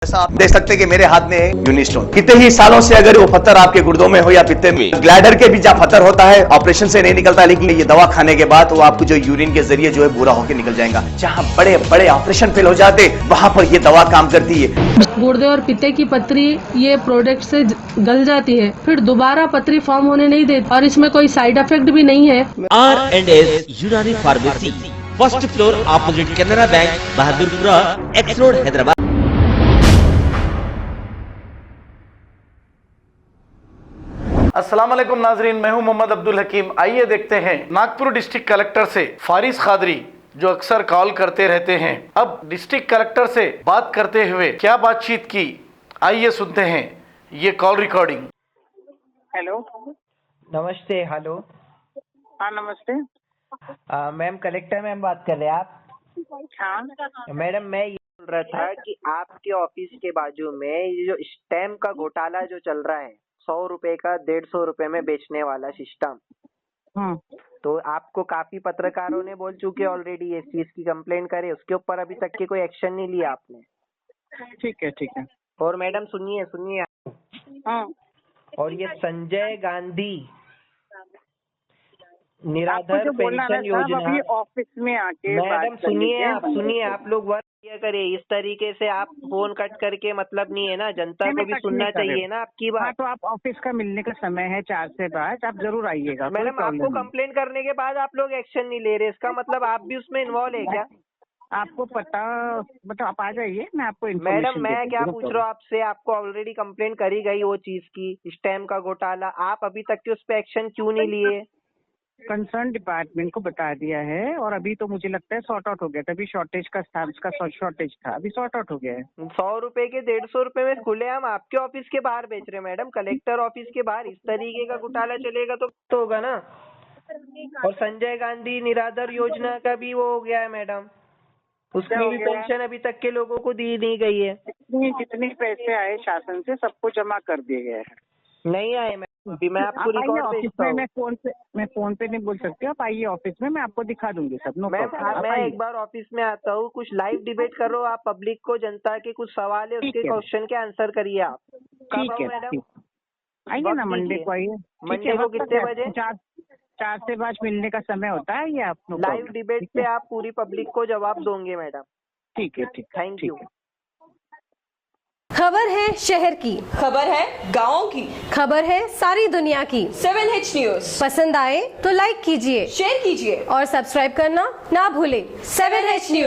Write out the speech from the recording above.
जैसा आप देख सकते हैं कि मेरे हाथ में है यूनिस्टोन। कितने ही सालों से अगर वो पत्थर आपके गुर्दों में हो या पित्ते में, ग्लैडर के भी जहाँ पत्थर होता है ऑपरेशन से नहीं निकलता, लेकिन ये दवा खाने के बाद वो आपको जो यूरिन के जरिए जो है बुरा होकर निकल जाएगा। जहाँ बड़े बड़े ऑपरेशन फेल हो जाते वहां पर ये दवा काम करती है। गुर्दे और पित्ते की पथरी ये प्रोडक्ट से गल जाती है, फिर दोबारा पथरी फॉर्म होने नहीं देती और इसमें कोई साइड इफेक्ट भी नहीं है। R&S यूनानी pharmacy, first floor opposite Canara bank, Bahadurpura, x road, Hyderabad. अस्सलाम वालेकुम नाजरीन, मैं हूं मोहम्मद अब्दुल हकीम। आइए देखते हैं नागपुर डिस्ट्रिक्ट कलेक्टर से फारिस खादरी, जो अक्सर कॉल करते रहते हैं, अब डिस्ट्रिक्ट कलेक्टर से बात करते हुए क्या बातचीत की, आइए सुनते हैं ये कॉल रिकॉर्डिंग। हेलो, नमस्ते। हेलो, हाँ नमस्ते। मैम कलेक्टर मैम बात कर रहे हैं आप? हाँ मैडम मैं ये बोल रहा था कि आपके ऑफिस के बाजू में ये जो स्टैम्प का घोटाला जो चल रहा है, 100 रुपए का 150 रुपए में बेचने वाला सिस्टम, तो आपको काफी पत्रकारों ने बोल चुके ऑलरेडी इस चीज की कंप्लेंट करे, उसके ऊपर अभी तक के कोई एक्शन नहीं लिया आपने। ठीक है ठीक है। और मैडम सुनिए सुनिए, हाँ, और ये संजय गांधी आपको निराधार जो बोलना पेंशन है साहब, अभी योजना। ऑफिस में आके मैडम बात कर सुनिए लीजिए। आप लोग वर्क किया करिए, इस तरीके से आप फोन कट करके मतलब नहीं है ना, जनता नहीं, को मैं भी कट सुनना नहीं कर रही चाहिए हूँ। ना आपकी हाँ, बात। तो आप ऑफिस का मिलने का समय है 4 से 5, आप जरूर आइएगा। कोई मैडम प्रॉब्लम आपको नहीं। कंप्लेंट करने के बाद आप लोग एक्शन नहीं ले रहे, इसका मतलब आप भी उसमें इन्वॉल्व है क्या? आपको पता, मतलब आप आ जाइए, मैं आपको मैडम इन्फॉर्मेशन मैं क्या देती हूँ। पूछ रहा हूँ आपसे, आपको ऑलरेडी कंप्लेंट करी गई वो चीज की, स्टैम्प का घोटाला, आप अभी तक के उस पर एक्शन क्यों नहीं लिए? कंसर्न डिपार्टमेंट को बता दिया है, और अभी तो मुझे लगता है सॉर्ट आउट हो गया था। अभी शॉर्टेज का था, उसका शॉर्टेज था, अभी सॉर्ट आउट हो गया है। 100 रुपए के 150 रुपए में खुले हम आपके ऑफिस के बाहर बेच रहे हैं मैडम, कलेक्टर ऑफिस के बाहर इस तरीके का घोटाला चलेगा तो होगा ना। और संजय गांधी निराधार योजना का भी वो हो गया है मैडम, उसमें भी पेंशन अभी तक के लोगों को दी नहीं गई है। जितने पैसे आए शासन से सबको जमा कर दिए गए हैं। नहीं आए मैम, अभी मैं आपको आप आइए रिकॉर्ड ऑफिस भेजता में, हूँ। मैं फोन पे नहीं बोल सकती, आप आइए ऑफिस में, मैं आपको दिखा दूंगी सब। नो मैं प्रॉब्लम। एक बार ऑफिस में आता हूँ, कुछ लाइव डिबेट करो आप, पब्लिक को, जनता के कुछ सवाल है उसके क्वेश्चन के आंसर करिए आप। कब आओ मैडम? आइए ना, मंडे को आइए। मंडे को कितने बजे? 4 से 5 मिलने का समय होता है, ये आप लाइव डिबेट पे आप पूरी पब्लिक को जवाब दोगे मैडम। ठीक है, ठीक। Thank you. खबर है शहर की, खबर है गाँव की, खबर है सारी दुनिया की। 7H न्यूज पसंद आए तो लाइक कीजिए, शेयर कीजिए और सब्सक्राइब करना ना भूलें। 7H news.